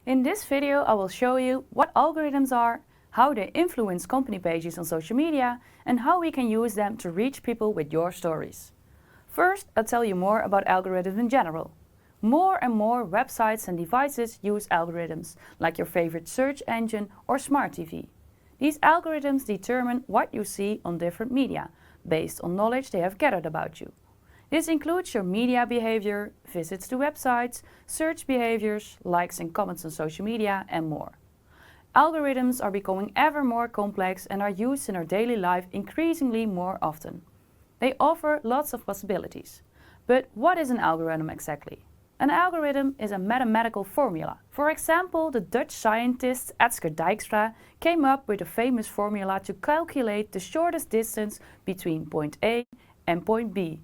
In this video, I will show you what algorithms are, how they influence company pages on social media, and how we can use them to reach people with your stories. First, I'll tell you more about algorithms in general. More and more websites and devices use algorithms, like your favorite search engine or smart TV. These algorithms determine what you see on different media, based on knowledge they have gathered about you. This includes your media behavior, visits to websites, search behaviors, likes and comments on social media, and more. Algorithms are becoming ever more complex and are used in our daily life increasingly more often. They offer lots of possibilities. But what is an algorithm exactly? An algorithm is a mathematical formula. For example, the Dutch scientist Edsger Dijkstra came up with a famous formula to calculate the shortest distance between point A and point B.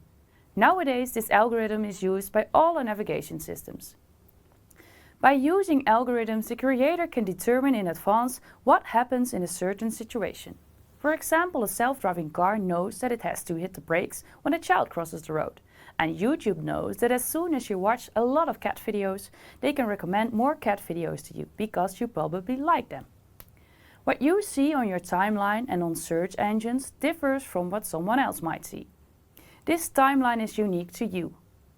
Nowadays, this algorithm is used by all our navigation systems. By using algorithms, the creator can determine in advance what happens in a certain situation. For example, a self-driving car knows that it has to hit the brakes when a child crosses the road. And YouTube knows that as soon as you watch a lot of cat videos, they can recommend more cat videos to you because you probably like them. What you see on your timeline and on search engines differs from what someone else might see. This timeline is unique to you.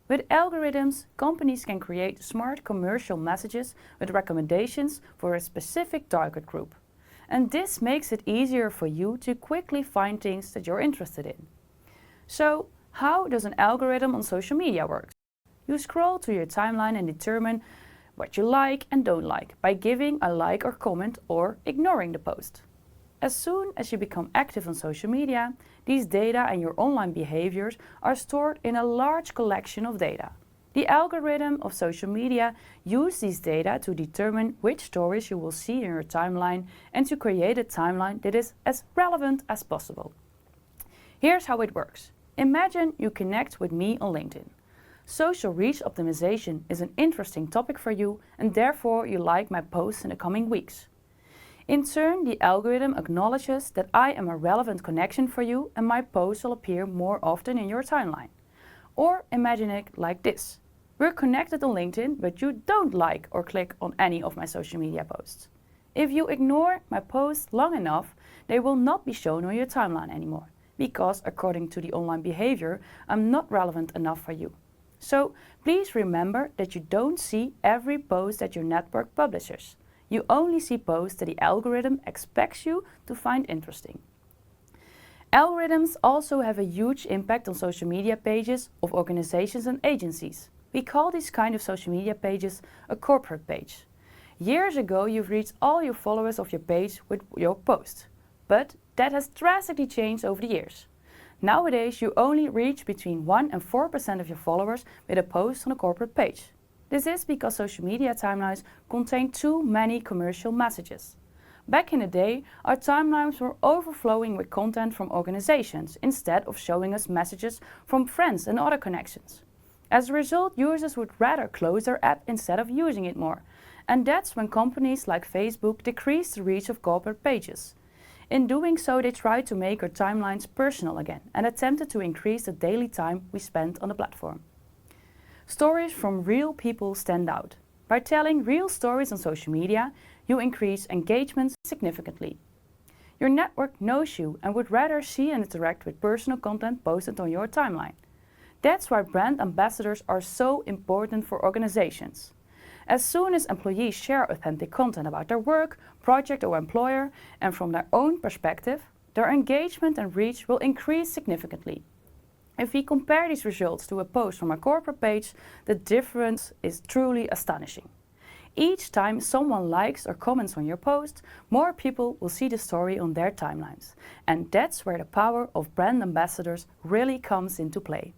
With algorithms, companies can create smart commercial messages with recommendations for a specific target group. And this makes it easier for you to quickly find things that you're interested in. So, how does an algorithm on social media work? You scroll to your timeline and determine what you like and don't like by giving a like or comment or ignoring the post. As soon as you become active on social media, these data and your online behaviors are stored in a large collection of data. The algorithm of social media uses these data to determine which stories you will see in your timeline and to create a timeline that is as relevant as possible. Here's how it works. Imagine you connect with me on LinkedIn. Social reach optimization is an interesting topic for you and therefore you like my posts in the coming weeks. In turn, the algorithm acknowledges that I am a relevant connection for you and my posts will appear more often in your timeline. Or imagine it like this. We're connected on LinkedIn, but you don't like or click on any of my social media posts. If you ignore my posts long enough, they will not be shown on your timeline anymore, because according to the online behavior, I'm not relevant enough for you. So please remember that you don't see every post that your network publishes. You only see posts that the algorithm expects you to find interesting. Algorithms also have a huge impact on social media pages of organizations and agencies. We call these kind of social media pages a corporate page. Years ago, you've reached all your followers of your page with your post. But that has drastically changed over the years. Nowadays, you only reach between 1 and 4% of your followers with a post on a corporate page. This is because social media timelines contain too many commercial messages. Back in the day, our timelines were overflowing with content from organizations instead of showing us messages from friends and other connections. As a result, users would rather close their app instead of using it more. And that's when companies like Facebook decreased the reach of corporate pages. In doing so, they tried to make our timelines personal again and attempted to increase the daily time we spent on the platform. Stories from real people stand out. By telling real stories on social media, you increase engagement significantly. Your network knows you and would rather see and interact with personal content posted on your timeline. That's why brand ambassadors are so important for organizations. As soon as employees share authentic content about their work, project or employer, and from their own perspective, their engagement and reach will increase significantly. If we compare these results to a post from a corporate page, the difference is truly astonishing. Each time someone likes or comments on your post, more people will see the story on their timelines. And that's where the power of brand ambassadors really comes into play.